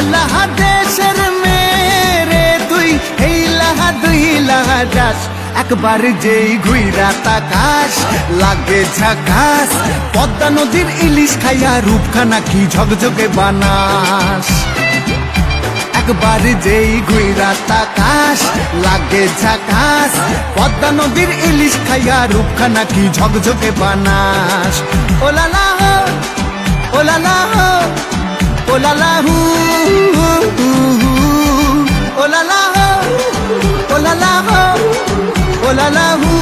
বাংলাদেশের মেরে তুই এই লাহা দুই লাহা যাস একবার যেই ঘুইরা তাকাস লাগে ঝাকাস পদ্মা নদীর ইলিশ খাইয়া রূপখানা কি ঝকঝকে বানাস একবার যেই ঘুইরা তাকাস লাগে ঝাকাস পদ্মা নদীর ইলিশ খাইয়া রূপখানা কি ঝকঝকে বানাস ওলালা হো ওলালা হো ওলালা হু ওলালা হো ওলালা হো ওলালা হু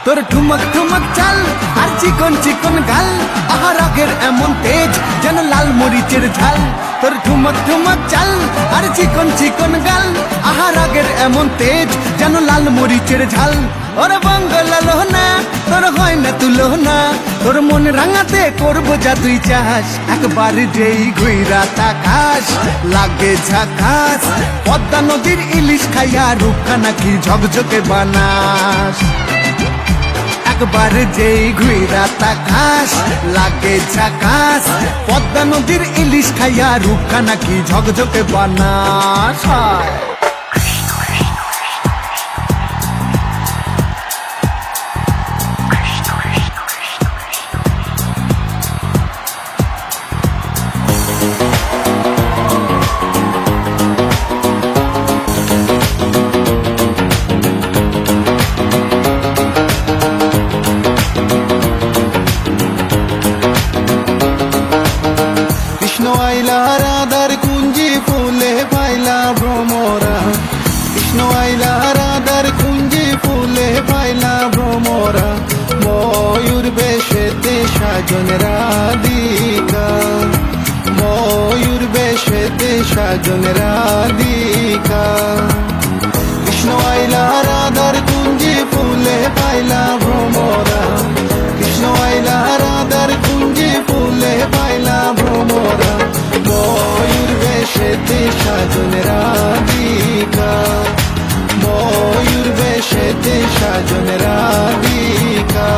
তোর ঠুমক ঠুমক চাল আর চিকন চিকন গাল আহার আগের এমন তেজ যেন লাল মরিচের ঝাল তোর ঠুমক ঠুমক চাল আর চিকন চিকন গাল আহার আগের এমন তেজ যেন লাল মরিচের ঝাল ওর বঙ্গলা লোহনা তোর হয় না তুলনা তোর মন রাঙাতে করবো যা তুই চাস একবার যেই ঘুইরা তাকাস লাগে ঝাকাস পদ্মা নদীর ইলিশ খাইয়া রূপখানা কি ঝকঝকে বানাস একবার যেই ঘুইরা তাকাস লাগে ঝাকাস পদ্মা নদীর ইলিশ খাইয়া রূপখানা কি ঝকঝকে বানাস কৃষ্ণ আইলা রাধার কুঞ্জি ফুলে পাইলা ভ্রমরা কৃষ্ণ আইলা রাধার কুঞ্জি ফুলে পাইলা ভ্রমরা ময়ূর বেশেতে সাজন রাধিকা ময়ূর বেশেতে সাজন রাধিকা কৃষ্ণ আইলা রাধার কুঞ্জি ফুলে পাইলা ভ্রমরা কৃষ্ণ আইলা রাধার কুঞ্জি ফুলে পাইলা ভ্রমরা ময়ূর বেশেতে সাজন রাধিকা ময়ূর বেশেতে সাজন রাধিকা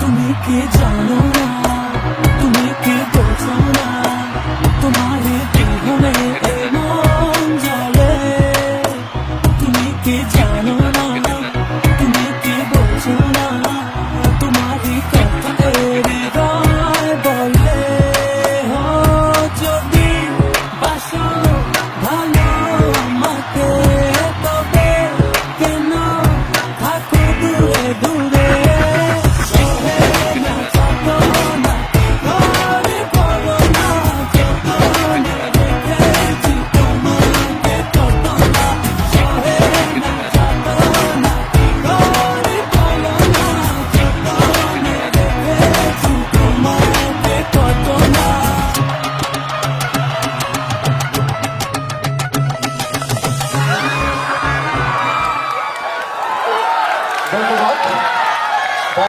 তুমি কি জানো না তুমি কি বোঝো না তোমারে জীবনে এমন জলে তুমি কি জানো না তুমি কি বোঝো না তোমারই কথা হৃদয় বলে যদি বাসো ভালো আমাকে তবে কেন থাকো দূরে দূরে ধন্যবাদ।